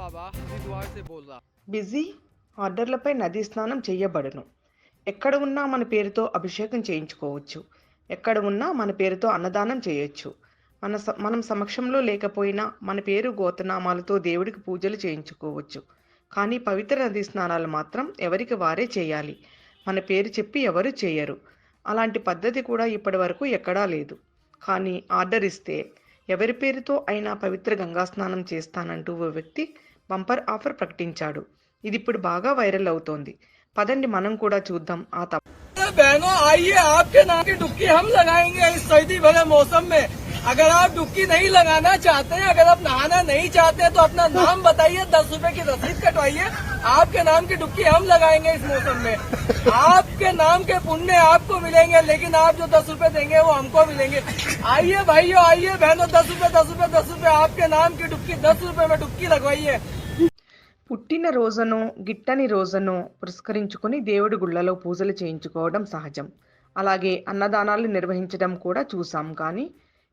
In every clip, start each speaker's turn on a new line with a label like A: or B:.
A: बाबा हरिद्वार से बोल रहा।
B: బిజీ ఆర్డర్లపై నదీ స్నానం చేయబడును. ఎక్కడ ఉన్నా మన పేరుతో అభిషేకం చేయించుకోవచ్చు. ఎక్కడ ఉన్నా మన పేరుతో అన్నదానం చేయొచ్చు. మనం సమక్షంలో లేకపోయినా మన పేరు గోతనామాలతో దేవుడికి పూజలు చేయించుకోవచ్చు. కానీ పవిత్ర నదీ స్నానాలు మాత్రం ఎవరికి వారే చేయాలి. మన పేరు చెప్పి ఎవరు చేయరు. అలాంటి పద్ధతి కూడా ఇప్పటి వరకు ఎక్కడా లేదు. కానీ ఆర్డర్ ఇస్తే ఎవరి పేరుతో అయినా పవిత్ర గంగా స్నానం చేస్తానంటూ ఓ వ్యక్తి బంపర్ ఆఫర్ ప్రకటించాడు. ఇది ఇప్పుడు బాగా వైరల్ అవుతోంది. పదండి మనం కూడా చూద్దాం ఆ
A: बहनों आइए, आपके नाम की डुबकी हम लगाएंगे इस सर्दी भरे मौसम में। अगर आप डुबकी नहीं लगाना चाहते हैं, अगर आप नहाना नहीं चाहते हैं, तो अपना नाम बताइए, 10 रुपए की रसीद कटवाइए। आपके नाम की डुबकी हम लगाएंगे इस मौसम में। आपके नाम के पुण्य आपको मिलेंगे, लेकिन आप जो 10 रुपए देंगे वो हमको मिलेंगे। आइए भाइयों, आइए बहनों, 10 रुपए 10 रुपए 10 रुपए आपके नाम की डुबकी 10 रुपए में डुबकी लगवाइए।
B: పుట్టిన రోజునో గిట్టని రోజునో పురస్కరించుకుని దేవుడి గుళ్లలో పూజలు చేయించుకోవడం సహజం. అలాగే అన్నదానాలు నిర్వహించడం కూడా చూసాం. కానీ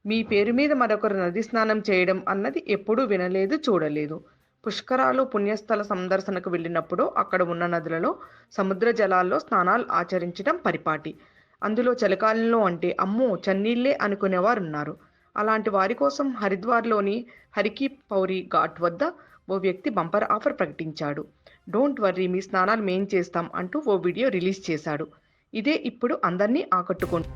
B: మీ పేరు మీద మరొకరు నది స్నానం చేయడం అన్నది ఎప్పుడూ వినలేదు, చూడలేదు. పుష్కరాలు పుణ్యస్థల సందర్శనకు వెళ్ళినప్పుడు అక్కడ ఉన్న నదులలో సముద్ర జలాల్లో స్నానాలు ఆచరించడం పరిపాటి. అందులో చలికాలంలో అంటే అమ్మో చన్నీళ్లే అనుకునేవారున్నారు. అలాంటి వారి కోసం హరిద్వార్లోని హరికి పౌరి ఘాట్ వద్ద ఓ వ్యక్తి బంపర్ ఆఫర్ ప్రకటించాడు. డోంట్ వర్రీ, మీ స్నానాలు మేం చేస్తాం అంటూ ఓ వీడియో రిలీజ్ చేశాడు. ఇదే ఇప్పుడు అందరినీ ఆకట్టుకుంది.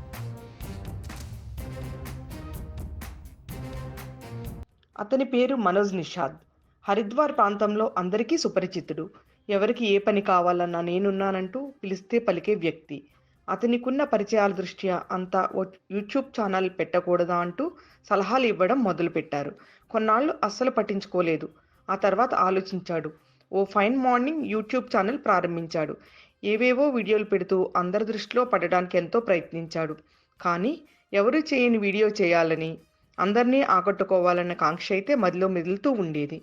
B: అతని పేరు మనోజ్ నిషాద్. హరిద్వార్ ప్రాంతంలో అందరికీ సుపరిచితుడు. ఎవరికి ఏ పని కావాలన్నా నేనున్నానంటూ పిలిస్తే పలికే వ్యక్తి. అతనికున్న పరిచయాల దృష్ట్యా అంతా ఓ యూట్యూబ్ ఛానల్ పెట్టకూడదా అంటూ సలహాలు ఇవ్వడం మొదలుపెట్టారు. కొన్నాళ్ళు అస్సలు పట్టించుకోలేదు. ఆ తర్వాత ఆలోచించాడు. ఓ ఫైన్ మార్నింగ్ యూట్యూబ్ ఛానల్ ప్రారంభించాడు. ఏవేవో వీడియోలు పెడుతూ అందరి దృష్టిలో పడడానికి ఎంతో ప్రయత్నించాడు. కానీ ఎవరు చేయని వీడియో చేయాలని, అందరినీ ఆకట్టుకోవాలన్న కాంక్ష అయితే మదిలో మెదులుతూ ఉండేది.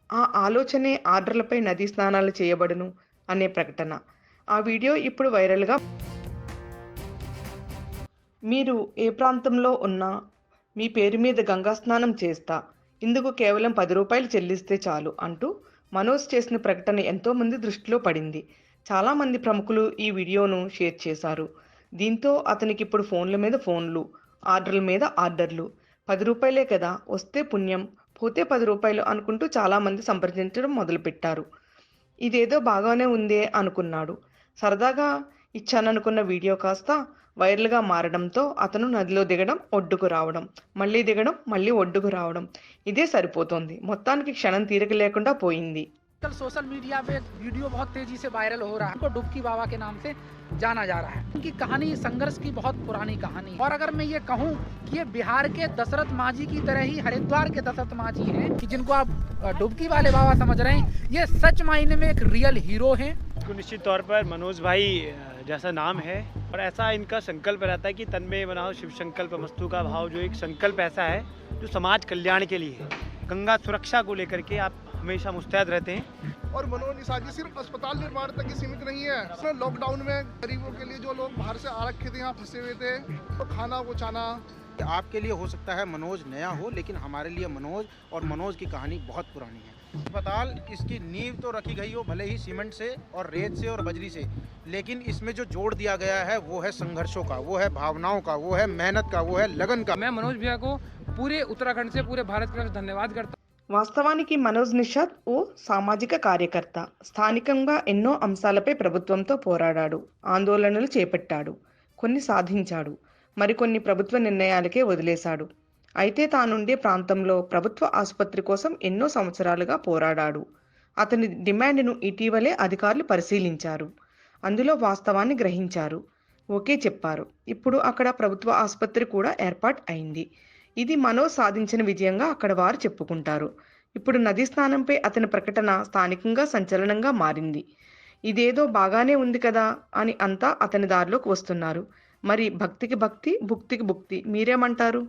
B: ఆ ఆలోచనే ఆర్డర్లపై నదీ స్నానాలు చేయబడును అనే ప్రకటన. ఆ వీడియో ఇప్పుడు వైరల్గా. మీరు ఏ ప్రాంతంలో ఉన్నా మీ పేరు మీద గంగా స్నానం చేస్తా, ఇందుకు కేవలం 10 రూపాయలు చెల్లిస్తే చాలు అంటూ మనోజ్ చేసిన ప్రకటన ఎంతోమంది దృష్టిలో పడింది. చాలామంది ప్రముఖులు ఈ వీడియోను షేర్ చేశారు. దీంతో అతనికి ఇప్పుడు ఫోన్ల మీద ఫోన్లు, ఆర్డర్ల మీద ఆర్డర్లు. 10 రూపాయలే కదా, వస్తే పుణ్యం, పోతే 10 రూపాయలు అనుకుంటూ చాలామంది సంప్రదించడం మొదలుపెట్టారు. ఇదేదో బాగానే ఉందే అనుకున్నాడు. సరదాగా ఇచ్చాననుకున్న వీడియో కాస్త వైరల్గా మారడంతో అతను నదిలో దిగడం, ఒడ్డుకు రావడం, మళ్ళీ దిగడం, మళ్ళీ ఒడ్డుకు రావడం, ఇదే సరిపోతోంది. మొత్తానికి క్షణం తీరిక లేకుండా పోయింది.
C: सोशल मीडिया पे वीडियो बहुत तेजी से वायरल हो रहा है। उनको डुबकी बाबा के नाम से जाना जा रहा है। उनकी कहानी संघर्ष की बहुत पुरानी कहानी है। और अगर मैं ये कहूँ कि ये बिहार के दशरथ मांझी की तरह ही हरिद्वार के दशरथ मांझी हैं, कि जिनको आप डुबकी वाले बाबा समझ रहे हैं, ये सच मायने में एक रियल हीरो हैं।
D: निश्चित तौर पर मनोज भाई जैसा नाम है और ऐसा इनका संकल्प रहता है कि तन में बनाओ शिव संकल्प मस्तु का भाव, जो एक संकल्प ऐसा है जो समाज कल्याण के लिए है। गंगा सुरक्षा को लेकर के आप हमेशा मुस्तैद रहते हैं।
E: और मनोज निषाद जी सिर्फ अस्पताल निर्माण तक ही सीमित नहीं है। लॉकडाउन में गरीबों के लिए जो लोग बाहर से आरक्षित यहाँ फंसे हुए थे, तो खाना पहुँचाना।
F: आपके लिए हो सकता है मनोज नया हो, लेकिन हमारे लिए मनोज और मनोज की कहानी बहुत पुरानी है। अस्पताल इसकी नींव तो रखी गई हो भले ही सीमेंट से और रेत से और बजरी से, लेकिन इसमें जो जोड़ दिया गया है वो है संघर्षों का, वो है भावनाओं का, वो है मेहनत का, वो है लगन का।
C: मैं मनोज भैया को पूरे उत्तराखंड से, पूरे भारत के लिए धन्यवाद करता हूं।
B: వాస్తవానికి మనోజ్ నిషాద్ ఓ సామాజిక కార్యకర్త. స్థానికంగా ఎన్నో అంశాలపై ప్రభుత్వంతో పోరాడాడు, ఆందోళనలు చేపట్టాడు, కొన్ని సాధించాడు, మరికొన్ని ప్రభుత్వ నిర్ణయాలకే వదిలేశాడు. అయితే తానుండే ప్రాంతంలో ప్రభుత్వ ఆసుపత్రి కోసం ఎన్నో సంవత్సరాలుగా పోరాడాడు. అతని డిమాండ్ను ఇటీవలే అధికారులు పరిశీలించారు. అందులో వాస్తవాన్ని గ్రహించారు, ఓకే చెప్పారు. ఇప్పుడు అక్కడ ప్రభుత్వ ఆసుపత్రి కూడా ఏర్పాటు అయింది. ఇది మనోజ్ సాధించిన విజయంగా అక్కడ వారు చెప్పుకుంటారు. ఇప్పుడు నదీ స్నానంపై అతని ప్రకటన స్థానికంగా సంచలనంగా మారింది. ఇదేదో బాగానే ఉంది కదా అని అంతా అతని దారిలోకి వస్తున్నారు. మరి భక్తికి భక్తి, భుక్తికి భుక్తి, మీరేమంటారు?